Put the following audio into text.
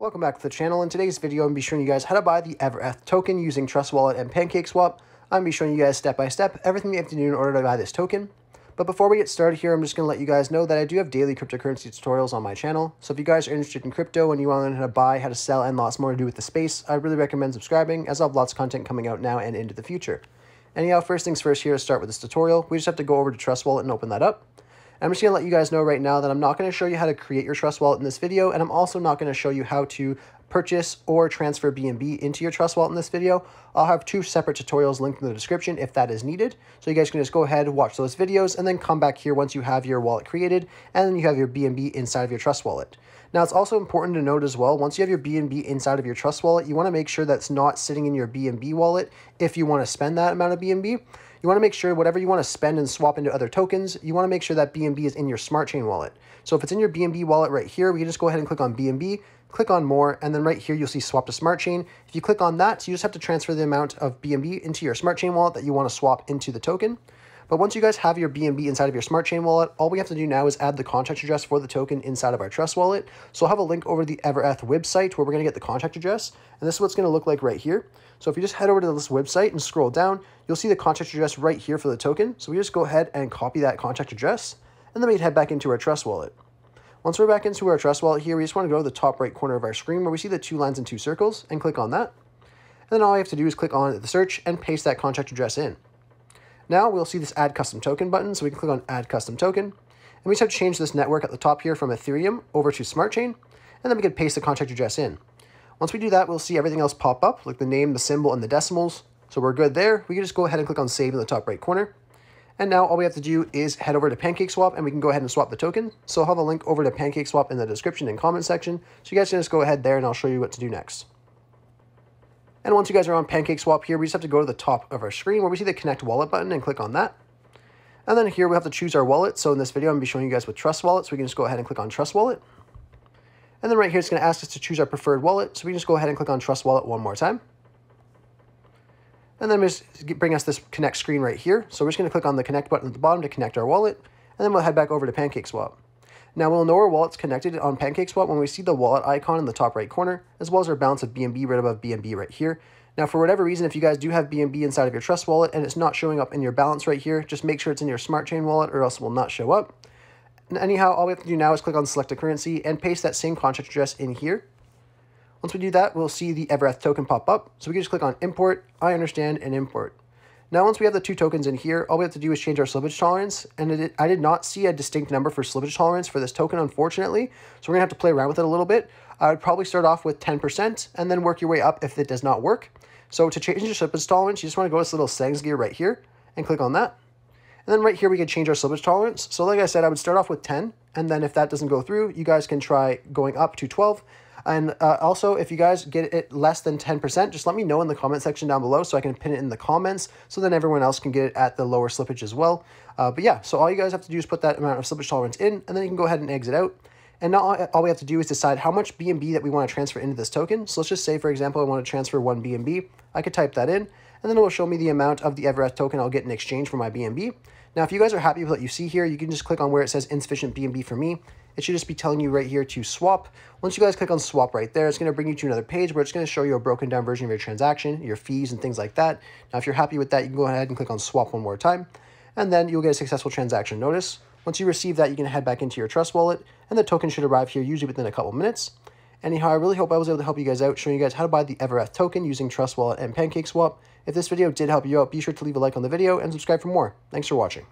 Welcome back to the channel. In today's video, I'm going to be showing you guys how to buy the EverETH token using Trust Wallet and PancakeSwap. I'm going to be showing you guys step by step everything you have to do in order to buy this token. But before we get started here, I'm just going to let you guys know that I do have daily cryptocurrency tutorials on my channel. So if you guys are interested in crypto and you want to learn how to buy, how to sell, and lots more to do with the space, I really recommend subscribing, as I have lots of content coming out now and into the future. Anyhow, first things first here to start with this tutorial, we just have to go over to Trust Wallet and open that up. I'm just going to let you guys know right now that I'm not going to show you how to create your Trust Wallet in this video, and I'm also not going to show you how to purchase or transfer BNB into your Trust Wallet in this video. I'll have two separate tutorials linked in the description if that is needed. So you guys can just go ahead, watch those videos, and then come back here once you have your wallet created, and then you have your BNB inside of your Trust Wallet. Now, it's also important to note as well, once you have your BNB inside of your Trust Wallet, you want to make sure that's not sitting in your BNB wallet if you want to spend that amount of BNB. You want to make sure whatever you want to spend and swap into other tokens, you want to make sure that BNB is in your Smart Chain wallet. So if it's in your BNB wallet right here, we can just go ahead and click on BNB, click on more, and then right here you'll see swap to Smart Chain. If you click on that, you just have to transfer the amount of BNB into your Smart Chain wallet that you want to swap into the token. But once you guys have your BNB inside of your Smart Chain wallet, all we have to do now is add the contract address for the token inside of our Trust Wallet. So I'll have a link over the EverETH website where we're going to get the contract address. And this is what's going to look like right here. So if you just head over to this website and scroll down, you'll see the contract address right here for the token. So we just go ahead and copy that contract address, and then we head back into our Trust Wallet. Once we're back into our Trust Wallet here, we just want to go to the top right corner of our screen where we see the 2 lines and 2 circles and click on that. And then all you have to do is click on the search and paste that contract address in. Now we'll see this Add Custom Token button, so we can click on Add Custom Token. And we just have to change this network at the top here from Ethereum over to Smart Chain, and then we can paste the contract address in. Once we do that, we'll see everything else pop up, like the name, the symbol, and the decimals. So we're good there. We can just go ahead and click on Save in the top right corner. And now all we have to do is head over to PancakeSwap, and we can go ahead and swap the token. So I'll have a link over to PancakeSwap in the description and comment section. So you guys can just go ahead there, and I'll show you what to do next. And once you guys are on PancakeSwap here, we just have to go to the top of our screen where we see the Connect Wallet button and click on that. And then here we have to choose our wallet. So in this video, I'm going to be showing you guys with Trust Wallet. So we can just go ahead and click on Trust Wallet. And then right here, it's going to ask us to choose our preferred wallet. So we can just go ahead and click on Trust Wallet one more time. And then just bring us this Connect screen right here. So we're just going to click on the Connect button at the bottom to connect our wallet. And then we'll head back over to PancakeSwap. Now we'll know our wallet's connected on PancakeSwap when we see the wallet icon in the top right corner, as well as our balance of BNB right above BNB right here. Now, for whatever reason, if you guys do have BNB inside of your Trust Wallet and it's not showing up in your balance right here, just make sure it's in your Smart Chain wallet or else it will not show up. And anyhow, all we have to do now is click on Select a Currency and paste that same contract address in here. Once we do that, we'll see the EverETH token pop up. So we can just click on Import, I understand, and Import. Now, once we have the 2 tokens in here, all we have to do is change our slippage tolerance. And I did not see a distinct number for slippage tolerance for this token, unfortunately. So we're going to have to play around with it a little bit. I would probably start off with 10% and then work your way up if it does not work. So to change your slippage tolerance, you just want to go to this little settings gear right here and click on that. And then right here, we can change our slippage tolerance. So like I said, I would start off with 10. And then if that doesn't go through, you guys can try going up to 12. And also, if you guys get it less than 10%, just let me know in the comment section down below so I can pin it in the comments so then everyone else can get it at the lower slippage as well. But yeah, so all you guys have to do is put that amount of slippage tolerance in, and then you can go ahead and exit out. And now all we have to do is decide how much BNB that we want to transfer into this token. So let's just say, for example, I want to transfer 1 BNB. I could type that in, and then it will show me the amount of the EverETH token I'll get in exchange for my BNB. Now, if you guys are happy with what you see here, you can just click on where it says insufficient BNB for me. It should just be telling you right here to swap. Once you guys click on swap right there, it's going to bring you to another page where it's going to show you a broken down version of your transaction, your fees, and things like that. Now, if you're happy with that, you can go ahead and click on swap one more time, and then you'll get a successful transaction notice. Once you receive that, you can head back into your Trust Wallet, and the token should arrive here usually within a couple minutes. Anyhow, I really hope I was able to help you guys out, showing you guys how to buy the EverETH token using Trust Wallet and PancakeSwap. If this video did help you out, be sure to leave a like on the video and subscribe for more. Thanks for watching.